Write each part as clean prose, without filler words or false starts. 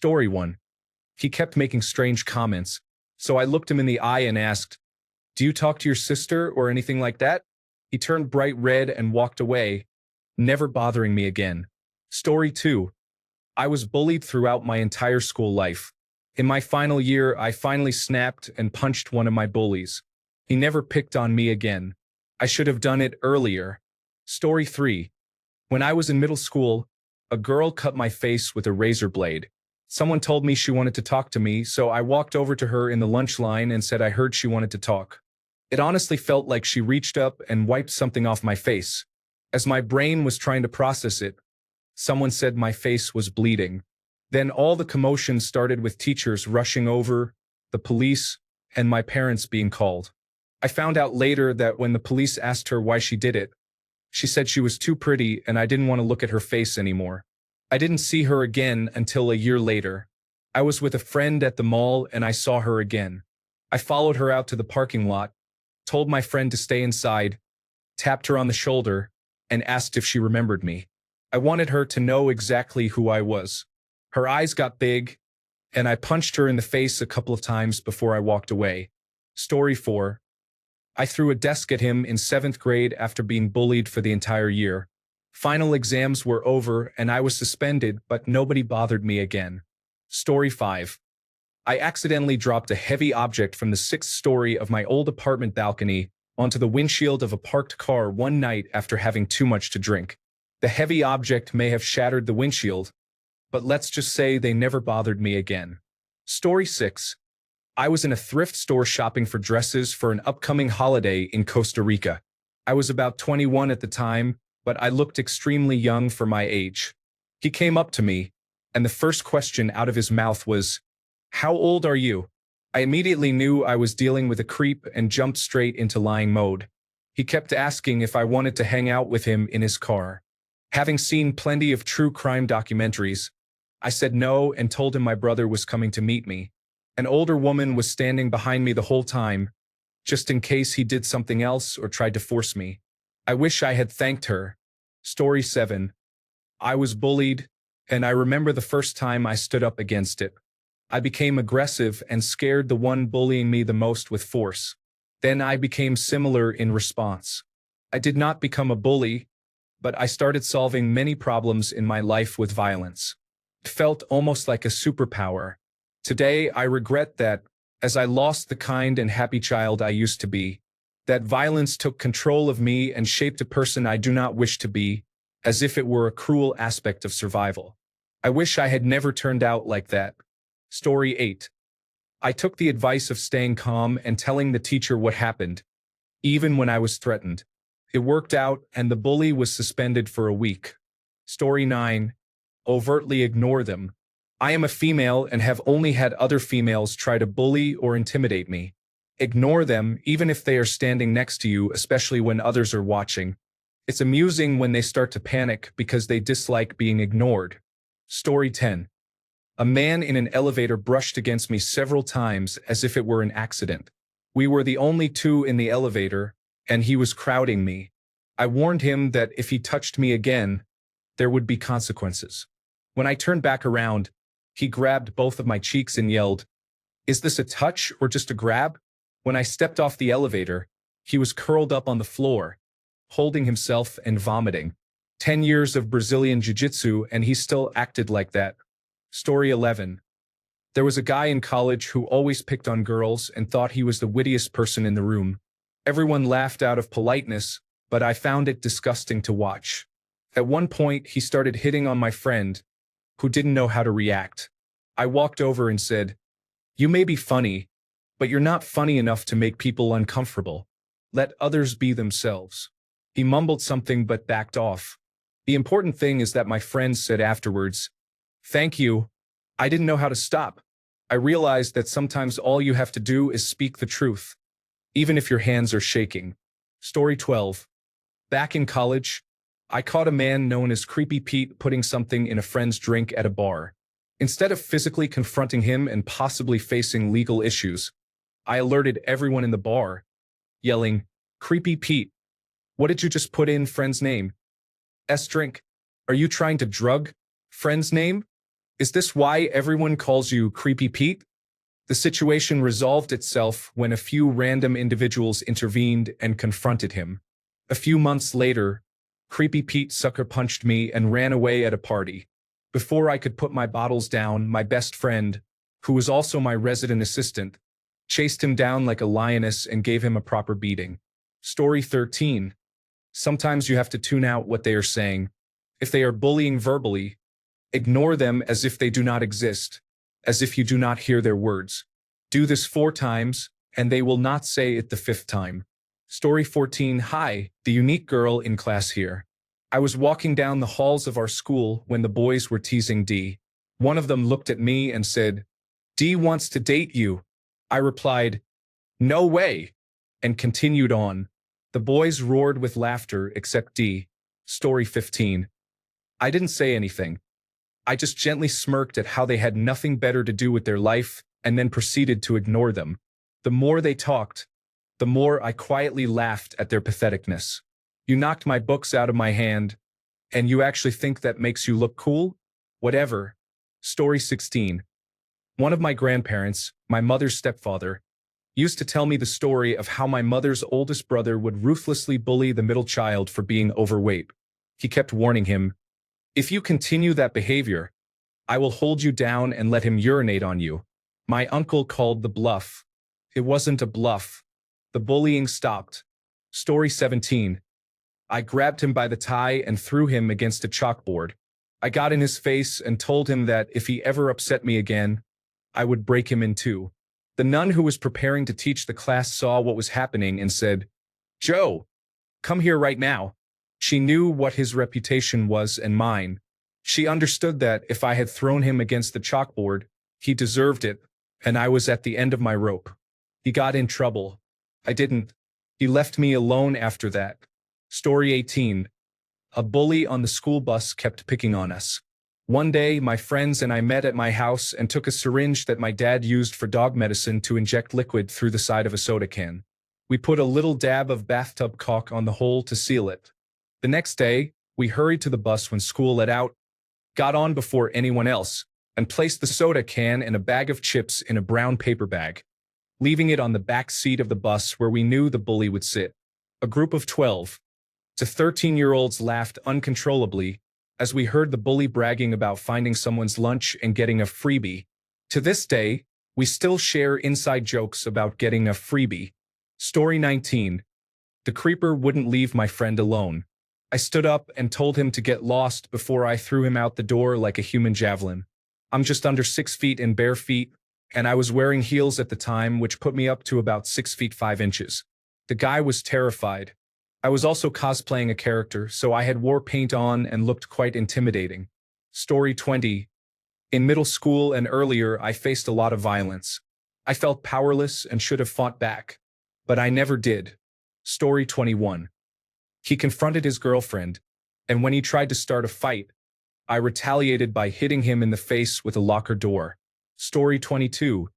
Story 1. He kept making strange comments, so I looked him in the eye and asked, "Do you talk to your sister or anything like that?" He turned bright red and walked away, never bothering me again. Story 2. I was bullied throughout my entire school life. In my final year, I finally snapped and punched one of my bullies. He never picked on me again. I should have done it earlier. Story 3. When I was in middle school, a girl cut my face with a razor blade. Someone told me she wanted to talk to me, so I walked over to her in the lunch line and said I heard she wanted to talk. It honestly felt like she reached up and wiped something off my face. As my brain was trying to process it, someone said my face was bleeding. Then all the commotion started with teachers rushing over, the police, and my parents being called. I found out later that when the police asked her why she did it, she said she was too pretty and I didn't want to look at her face anymore. I didn't see her again until a year later. I was with a friend at the mall and I saw her again. I followed her out to the parking lot, told my friend to stay inside, tapped her on the shoulder, and asked if she remembered me. I wanted her to know exactly who I was. Her eyes got big, and I punched her in the face a couple of times before I walked away. Story 4. I threw a desk at him in 7th grade after being bullied for the entire year. Final exams were over and I was suspended, but nobody bothered me again. Story 5. I accidentally dropped a heavy object from the 6th story of my old apartment balcony onto the windshield of a parked car one night after having too much to drink. The heavy object may have shattered the windshield, but let's just say they never bothered me again. Story 6. I was in a thrift store shopping for dresses for an upcoming holiday in Costa Rica. I was about 21 at the time, but I looked extremely young for my age. He came up to me, and the first question out of his mouth was, "How old are you?" I immediately knew I was dealing with a creep and jumped straight into lying mode. He kept asking if I wanted to hang out with him in his car. Having seen plenty of true crime documentaries, I said no and told him my brother was coming to meet me. An older woman was standing behind me the whole time, just in case he did something else or tried to force me. I wish I had thanked her. Story 7. I was bullied, and I remember the first time I stood up against it. I became aggressive and scared the one bullying me the most with force. Then I became similar in response. I did not become a bully, but I started solving many problems in my life with violence. It felt almost like a superpower. Today, I regret that, as I lost the kind and happy child I used to be, that violence took control of me and shaped a person I do not wish to be, as if it were a cruel aspect of survival. I wish I had never turned out like that. Story 8. I took the advice of staying calm and telling the teacher what happened, even when I was threatened. It worked out and the bully was suspended for a week. Story 9. Overtly ignore them. I am a female and have only had other females try to bully or intimidate me. Ignore them even if they are standing next to you, especially when others are watching. It's amusing when they start to panic because they dislike being ignored. Story 10. A man in an elevator brushed against me several times as if it were an accident. We were the only two in the elevator, and he was crowding me. I warned him that if he touched me again, there would be consequences. When I turned back around, he grabbed both of my cheeks and yelled, "Is this a touch or just a grab?" When I stepped off the elevator, he was curled up on the floor, holding himself and vomiting. 10 years of Brazilian jiu-jitsu and he still acted like that. Story 11. There was a guy in college who always picked on girls and thought he was the wittiest person in the room. Everyone laughed out of politeness, but I found it disgusting to watch. At one point, he started hitting on my friend, who didn't know how to react. I walked over and said, "You may be funny, but you're not funny enough to make people uncomfortable. Let others be themselves." He mumbled something but backed off. The important thing is that my friend said afterwards, "Thank you. I didn't know how to stop." I realized that sometimes all you have to do is speak the truth, even if your hands are shaking. Story 12. Back in college, I caught a man known as Creepy Pete putting something in a friend's drink at a bar. Instead of physically confronting him and possibly facing legal issues, I alerted everyone in the bar, yelling, "Creepy Pete, what did you just put in friend's name? S drink. Are you trying to drug friend's name?" Is this why everyone calls you Creepy Pete? The situation resolved itself when a few random individuals intervened and confronted him. A few months later, Creepy Pete sucker punched me and ran away at a party. Before I could put my bottles down, my best friend, who was also my resident assistant, chased him down like a lioness and gave him a proper beating. Story 13. Sometimes you have to tune out what they are saying. If they are bullying verbally, ignore them as if they do not exist, as if you do not hear their words. Do this 4 times, and they will not say it the 5th time. Story 14. Hi, the unique girl in class here. I was walking down the halls of our school when the boys were teasing D. One of them looked at me and said, "D wants to date you." I replied, "No way," and continued on. The boys roared with laughter except D. Story 15. I didn't say anything. I just gently smirked at how they had nothing better to do with their life and then proceeded to ignore them. The more they talked, the more I quietly laughed at their patheticness. You knocked my books out of my hand, and you actually think that makes you look cool? Whatever. Story 16. One of my grandparents, my mother's stepfather, used to tell me the story of how my mother's oldest brother would ruthlessly bully the middle child for being overweight. He kept warning him, "If you continue that behavior, I will hold you down and let him urinate on you." My uncle called the bluff. It wasn't a bluff. The bullying stopped. Story 17. I grabbed him by the tie and threw him against a chalkboard. I got in his face and told him that if he ever upset me again, I would break him in two. The nun who was preparing to teach the class saw what was happening and said, "Joe, come here right now." She knew what his reputation was and mine. She understood that if I had thrown him against the chalkboard, he deserved it, and I was at the end of my rope. He got in trouble. I didn't. He left me alone after that. Story 18. A bully on the school bus kept picking on us. One day, my friends and I met at my house and took a syringe that my dad used for dog medicine to inject liquid through the side of a soda can. We put a little dab of bathtub caulk on the hole to seal it. The next day, we hurried to the bus when school let out, got on before anyone else, and placed the soda can and a bag of chips in a brown paper bag, leaving it on the back seat of the bus where we knew the bully would sit. A group of 12 to 13-year-olds laughed uncontrollably as we heard the bully bragging about finding someone's lunch and getting a freebie. To this day, we still share inside jokes about getting a freebie. Story 19. The creeper wouldn't leave my friend alone. I stood up and told him to get lost before I threw him out the door like a human javelin. I'm just under 6 feet in bare feet, and I was wearing heels at the time, which put me up to about 6 feet 5 inches. The guy was terrified. I was also cosplaying a character, so I had war paint on and looked quite intimidating. Story 20. In middle school and earlier, I faced a lot of violence. I felt powerless and should have fought back, but I never did. Story 21. He confronted his girlfriend, and when he tried to start a fight, I retaliated by hitting him in the face with a locker door. Story 22.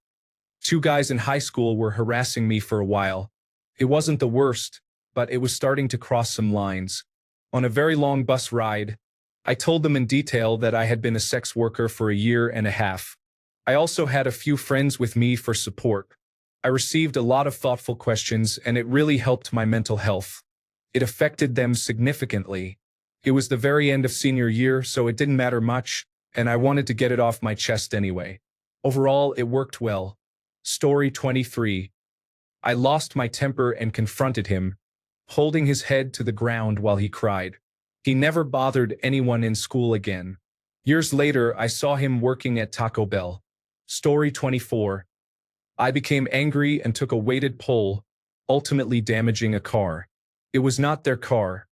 2 guys in high school were harassing me for a while. It wasn't the worst, but it was starting to cross some lines. On a very long bus ride, I told them in detail that I had been a sex worker for a year and a half. I also had a few friends with me for support. I received a lot of thoughtful questions, and it really helped my mental health. It affected them significantly. It was the very end of senior year, so it didn't matter much, and I wanted to get it off my chest anyway. Overall, it worked well. Story 23. I lost my temper and confronted him, holding his head to the ground while he cried. He never bothered anyone in school again. Years later, I saw him working at Taco Bell. Story 24. I became angry and took a weighted pole, ultimately damaging a car. It was not their car.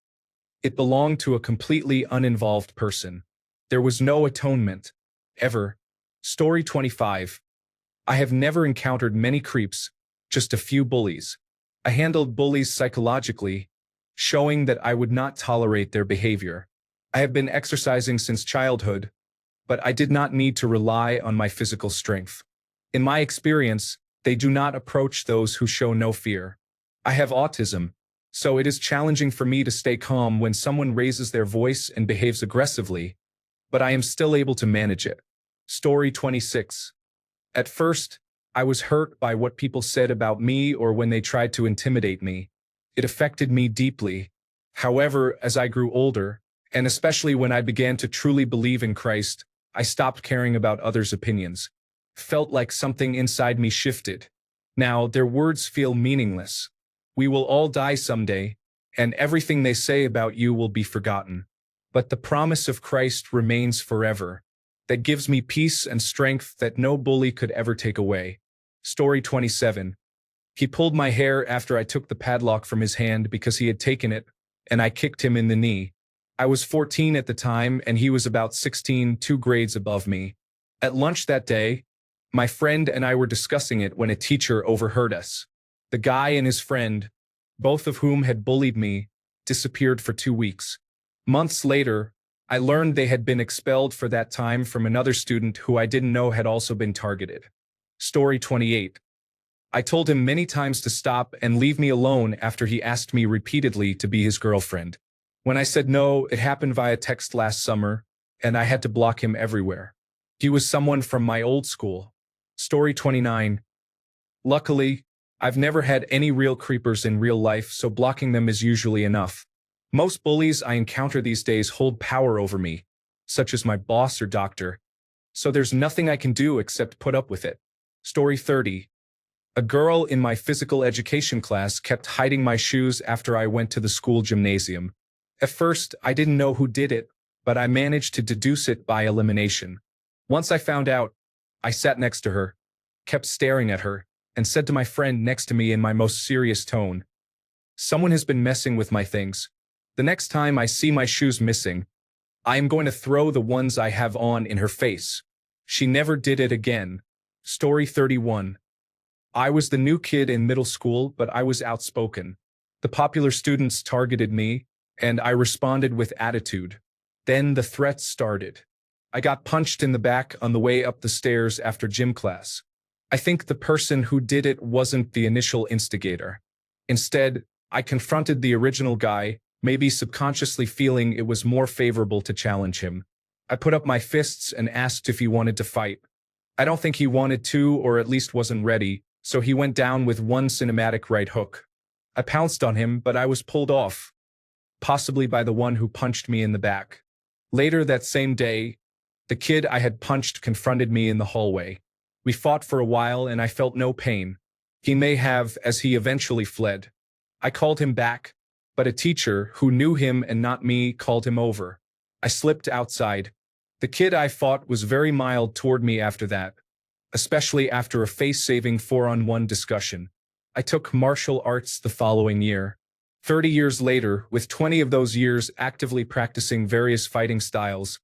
It belonged to a completely uninvolved person. There was no atonement. Ever. Story 25. I have never encountered many creeps, just a few bullies. I handled bullies psychologically, showing that I would not tolerate their behavior. I have been exercising since childhood, but I did not need to rely on my physical strength. In my experience, they do not approach those who show no fear. I have autism, so it is challenging for me to stay calm when someone raises their voice and behaves aggressively, but I am still able to manage it. Story 26. At first, I was hurt by what people said about me or when they tried to intimidate me. It affected me deeply. However, as I grew older, and especially when I began to truly believe in Christ, I stopped caring about others' opinions. Felt like something inside me shifted. Now, their words feel meaningless. We will all die someday, and everything they say about you will be forgotten. But the promise of Christ remains forever. That gives me peace and strength that no bully could ever take away. Story 27. He pulled my hair after I took the padlock from his hand because he had taken it, and I kicked him in the knee. I was 14 at the time, and he was about 16, 2 grades above me. At lunch that day, my friend and I were discussing it when a teacher overheard us. The guy and his friend, both of whom had bullied me, disappeared for 2 weeks. Months later, I learned they had been expelled for that time from another student who I didn't know had also been targeted. Story 28. I told him many times to stop and leave me alone after he asked me repeatedly to be his girlfriend. When I said no, it happened via text last summer, and I had to block him everywhere. He was someone from my old school. Story 29. Luckily, I've never had any real creepers in real life, so blocking them is usually enough. Most bullies I encounter these days hold power over me, such as my boss or doctor, so there's nothing I can do except put up with it. Story 30. A girl in my physical education class kept hiding my shoes after I went to the school gymnasium. At first, I didn't know who did it, but I managed to deduce it by elimination. Once I found out, I sat next to her, kept staring at her, and said to my friend next to me in my most serious tone, "Someone has been messing with my things. The next time I see my shoes missing, I am going to throw the ones I have on in her face." She never did it again. Story 31. I was the new kid in middle school, but I was outspoken. The popular students targeted me, and I responded with attitude. Then the threats started. I got punched in the back on the way up the stairs after gym class. I think the person who did it wasn't the initial instigator. Instead, I confronted the original guy, maybe subconsciously feeling it was more favorable to challenge him. I put up my fists and asked if he wanted to fight. I don't think he wanted to, or at least wasn't ready, so he went down with one cinematic right hook. I pounced on him, but I was pulled off, possibly by the one who punched me in the back. Later that same day, the kid I had punched confronted me in the hallway. We fought for a while and I felt no pain. He may have, as he eventually fled. I called him back, but a teacher who knew him and not me called him over. I slipped outside. The kid I fought was very mild toward me after that, especially after a face-saving 4-on-1 discussion. I took martial arts the following year. 30 years later, with 20 of those years actively practicing various fighting styles,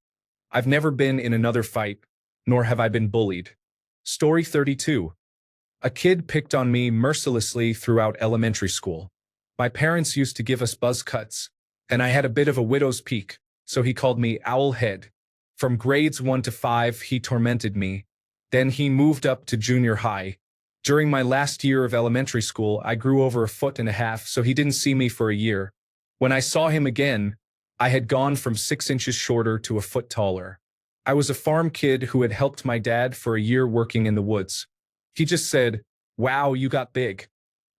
I've never been in another fight, nor have I been bullied. Story 32. A kid picked on me mercilessly throughout elementary school. My parents used to give us buzz cuts, and I had a bit of a widow's peak, so he called me Owl Head. From grades 1 to 5, he tormented me. Then he moved up to junior high. During my last year of elementary school, I grew over 1.5 feet, so he didn't see me for a year. When I saw him again, I had gone from 6 inches shorter to a foot taller. I was a farm kid who had helped my dad for a year working in the woods. He just said, "Wow, you got big,"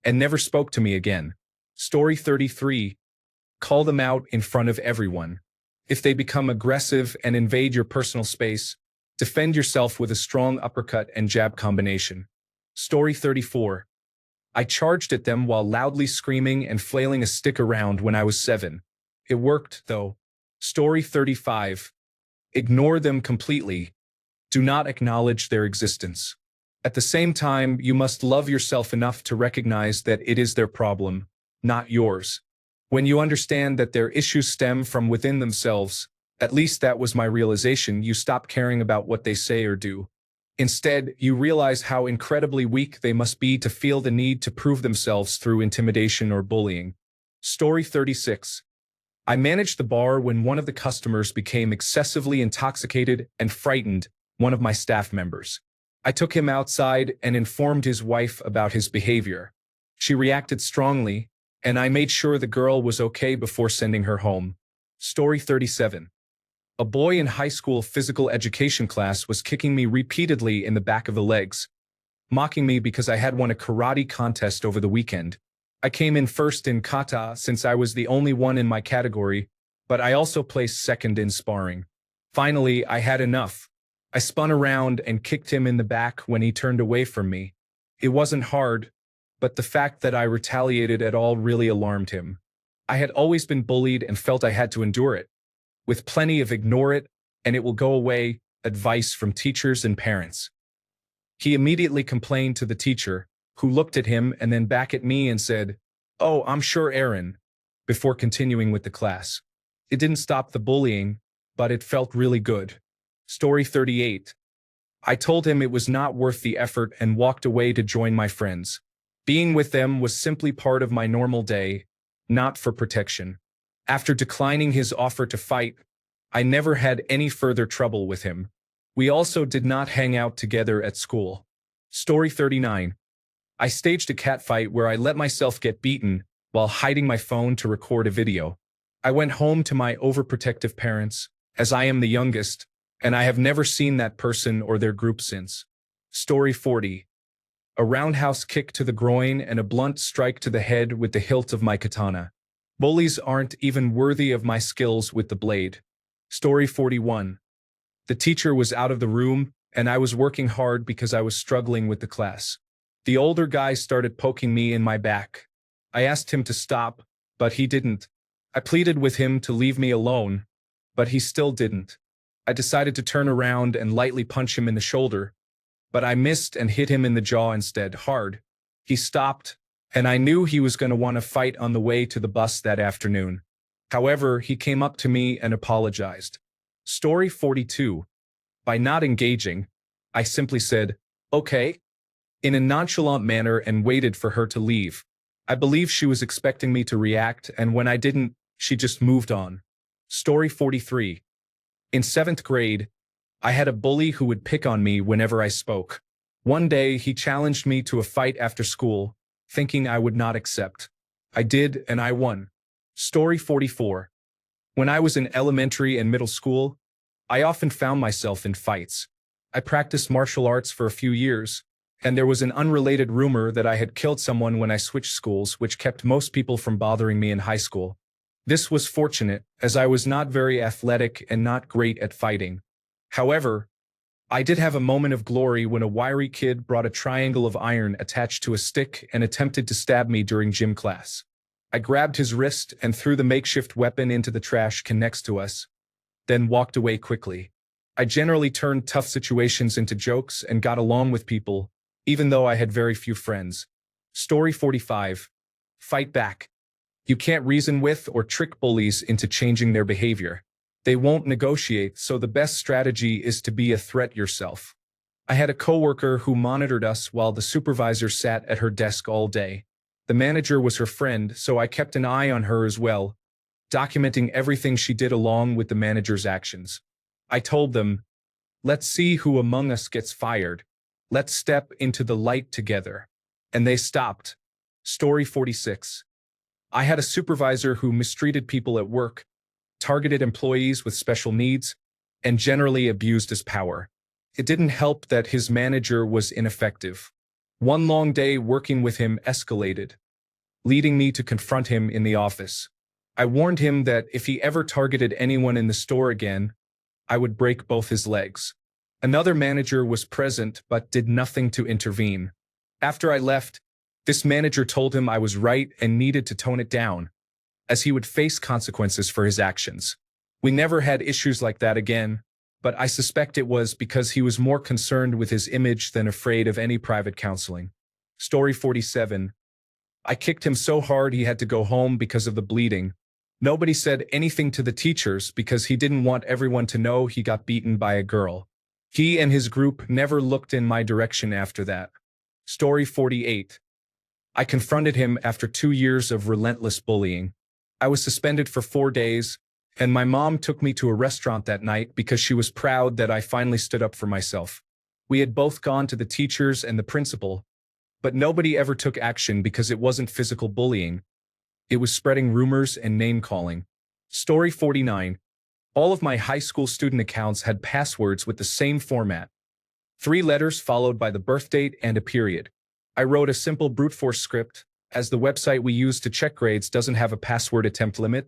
and never spoke to me again. Story 33. Call them out in front of everyone. If they become aggressive and invade your personal space, defend yourself with a strong uppercut and jab combination. Story 34. I charged at them while loudly screaming and flailing a stick around when I was 7. It worked, though. Story 35. Ignore them completely. Do not acknowledge their existence. At the same time, you must love yourself enough to recognize that it is their problem, not yours. When you understand that their issues stem from within themselves, at least that was my realization, you stop caring about what they say or do. Instead, you realize how incredibly weak they must be to feel the need to prove themselves through intimidation or bullying. Story 36. I managed the bar when one of the customers became excessively intoxicated and frightened one of my staff members. I took him outside and informed his wife about his behavior. She reacted strongly, and I made sure the girl was okay before sending her home. Story 37. A boy in high school physical education class was kicking me repeatedly in the back of the legs, mocking me because I had won a karate contest over the weekend. I came in first in kata since I was the only one in my category, but I also placed second in sparring. Finally, I had enough. I spun around and kicked him in the back when he turned away from me. It wasn't hard, but the fact that I retaliated at all really alarmed him. I had always been bullied and felt I had to endure it, with plenty of ignore it and it will go away advice from teachers and parents. He immediately complained to the teacher, who looked at him and then back at me and said, "Oh, I'm sure Aaron," before continuing with the class. It didn't stop the bullying, but it felt really good. Story 38. I told him it was not worth the effort and walked away to join my friends. Being with them was simply part of my normal day, not for protection. After declining his offer to fight, I never had any further trouble with him. We also did not hang out together at school. Story 39. I staged a catfight where I let myself get beaten while hiding my phone to record a video. I went home to my overprotective parents, as I am the youngest, and I have never seen that person or their group since. Story 40. A roundhouse kick to the groin and a blunt strike to the head with the hilt of my katana. Bullies aren't even worthy of my skills with the blade. Story 41. The teacher was out of the room, and I was working hard because I was struggling with the class. The older guy started poking me in my back. I asked him to stop, but he didn't. I pleaded with him to leave me alone, but he still didn't. I decided to turn around and lightly punch him in the shoulder, but I missed and hit him in the jaw instead, hard. He stopped, and I knew he was going to want to fight on the way to the bus that afternoon. However, he came up to me and apologized. Story 42. By not engaging, I simply said, "Okay," in a nonchalant manner and waited for her to leave. I believe she was expecting me to react, and when I didn't, she just moved on. Story 43. In 7th grade, I had a bully who would pick on me whenever I spoke. One day, he challenged me to a fight after school, thinking I would not accept. I did, and I won. Story 44. When I was in elementary and middle school, I often found myself in fights. I practiced martial arts for a few years, and there was an unrelated rumor that I had killed someone when I switched schools, which kept most people from bothering me in high school. This was fortunate, as I was not very athletic and not great at fighting. However, I did have a moment of glory when a wiry kid brought a triangle of iron attached to a stick and attempted to stab me during gym class. I grabbed his wrist and threw the makeshift weapon into the trash can next to us, then walked away quickly. I generally turned tough situations into jokes and got along with people, even though I had very few friends. Story 45. Fight back. You can't reason with or trick bullies into changing their behavior. They won't negotiate, so the best strategy is to be a threat yourself. I had a coworker who monitored us while the supervisor sat at her desk all day. The manager was her friend, so I kept an eye on her as well, documenting everything she did along with the manager's actions. I told them, "Let's see who among us gets fired. Let's step into the light together." And they stopped. Story 46. I had a supervisor who mistreated people at work, targeted employees with special needs, and generally abused his power. It didn't help that his manager was ineffective. One long day working with him escalated, leading me to confront him in the office. I warned him that if he ever targeted anyone in the store again, I would break both his legs. Another manager was present but did nothing to intervene. After I left, this manager told him I was right and needed to tone it down, as he would face consequences for his actions. We never had issues like that again, but I suspect it was because he was more concerned with his image than afraid of any private counseling. Story 47. I kicked him so hard he had to go home because of the bleeding. Nobody said anything to the teachers because he didn't want everyone to know he got beaten by a girl. He and his group never looked in my direction after that. Story 48. I confronted him after 2 years of relentless bullying. I was suspended for 4 days, and my mom took me to a restaurant that night because she was proud that I finally stood up for myself. We had both gone to the teachers and the principal, but nobody ever took action because it wasn't physical bullying. It was spreading rumors and name-calling. Story 49. All of my high school student accounts had passwords with the same format. 3 letters followed by the birth date and a period. I wrote a simple brute force script, as the website we use to check grades doesn't have a password attempt limit,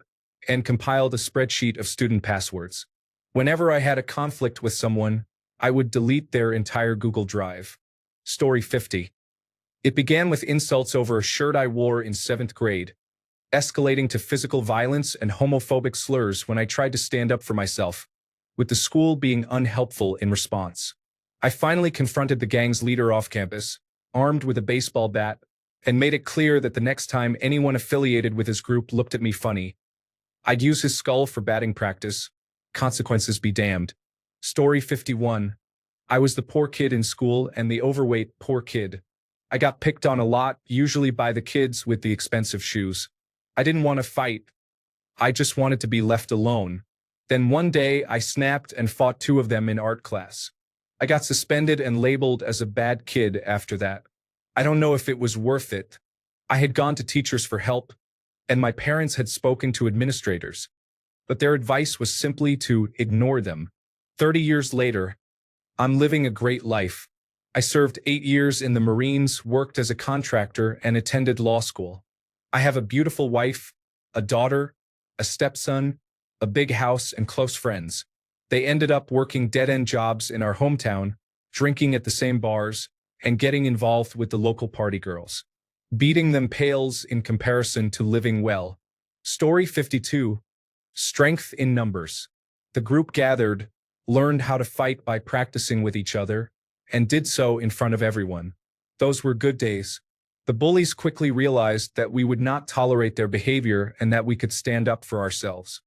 and compiled a spreadsheet of student passwords. Whenever I had a conflict with someone, I would delete their entire Google Drive. Story 50. It began with insults over a shirt I wore in 7th grade, escalating to physical violence and homophobic slurs when I tried to stand up for myself, with the school being unhelpful in response. I finally confronted the gang's leader off campus, armed with a baseball bat, and made it clear that the next time anyone affiliated with his group looked at me funny, I'd use his skull for batting practice. Consequences be damned. Story 51. I was the poor kid in school and the overweight poor kid. I got picked on a lot, usually by the kids with the expensive shoes. I didn't want to fight. I just wanted to be left alone. Then one day I snapped and fought 2 of them in art class. I got suspended and labeled as a bad kid after that. I don't know if it was worth it. I had gone to teachers for help, and my parents had spoken to administrators, but their advice was simply to ignore them. 30 years later, I'm living a great life. I served 8 years in the Marines, worked as a contractor, and attended law school. I have a beautiful wife, a daughter, a stepson, a big house, and close friends. They ended up working dead-end jobs in our hometown, drinking at the same bars, and getting involved with the local party girls. Beating them pales in comparison to living well. Story 52. Strength in numbers. The group gathered, learned how to fight by practicing with each other, and did so in front of everyone. Those were good days. The bullies quickly realized that we would not tolerate their behavior and that we could stand up for ourselves.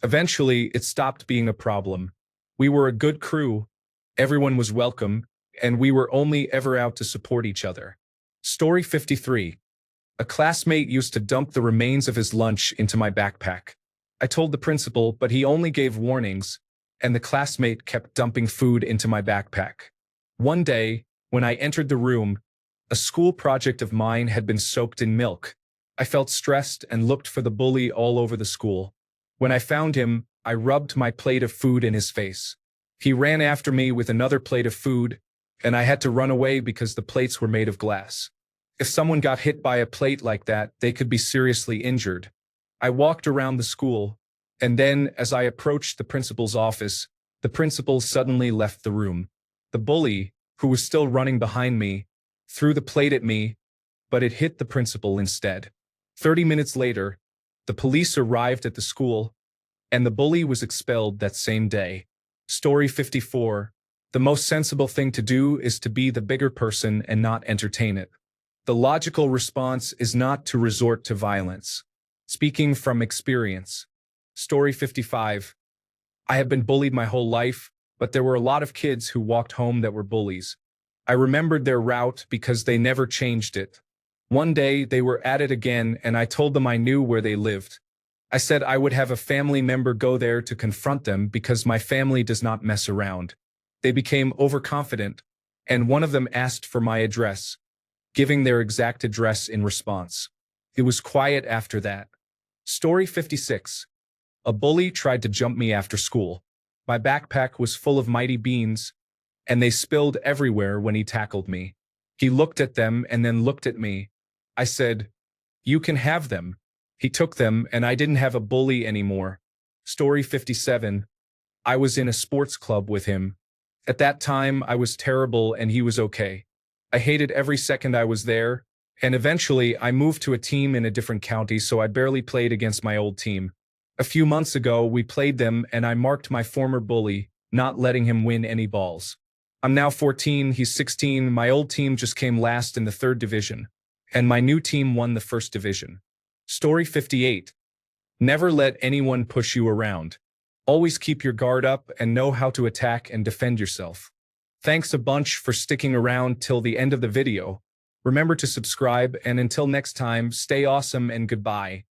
Eventually, it stopped being a problem. We were a good crew, everyone was welcome, and we were only ever out to support each other. Story 53. A classmate used to dump the remains of his lunch into my backpack. I told the principal, but he only gave warnings, and the classmate kept dumping food into my backpack. One day, when I entered the room, a school project of mine had been soaked in milk. I felt stressed and looked for the bully all over the school. When I found him, I rubbed my plate of food in his face. He ran after me with another plate of food, and I had to run away because the plates were made of glass. If someone got hit by a plate like that, they could be seriously injured. I walked around the school, and then, as I approached the principal's office, the principal suddenly left the room. The bully, who was still running behind me, threw the plate at me, but it hit the principal instead. 30 minutes later, the police arrived at the school, and the bully was expelled that same day. Story 54. The most sensible thing to do is to be the bigger person and not entertain it. The logical response is not to resort to violence. Speaking from experience. Story 55. I have been bullied my whole life, but there were a lot of kids who walked home that were bullies. I remembered their route because they never changed it. One day, they were at it again, and I told them I knew where they lived. I said I would have a family member go there to confront them because my family does not mess around. They became overconfident, and one of them asked for my address, giving their exact address in response. It was quiet after that. Story 56. A bully tried to jump me after school. My backpack was full of mighty beans, and they spilled everywhere when he tackled me. He looked at them and then looked at me. I said, "You can have them." He took them, and I didn't have a bully anymore. Story 57. I was in a sports club with him. At that time, I was terrible and he was okay. I hated every second I was there, and eventually I moved to a team in a different county, so I barely played against my old team. A few months ago, we played them, and I marked my former bully, not letting him win any balls. I'm now 14, he's 16, my old team just came last in the 3rd division, and my new team won the 1st division. Story 58. Never let anyone push you around. Always keep your guard up and know how to attack and defend yourself. Thanks a bunch for sticking around till the end of the video. Remember to subscribe, and until next time, stay awesome and goodbye.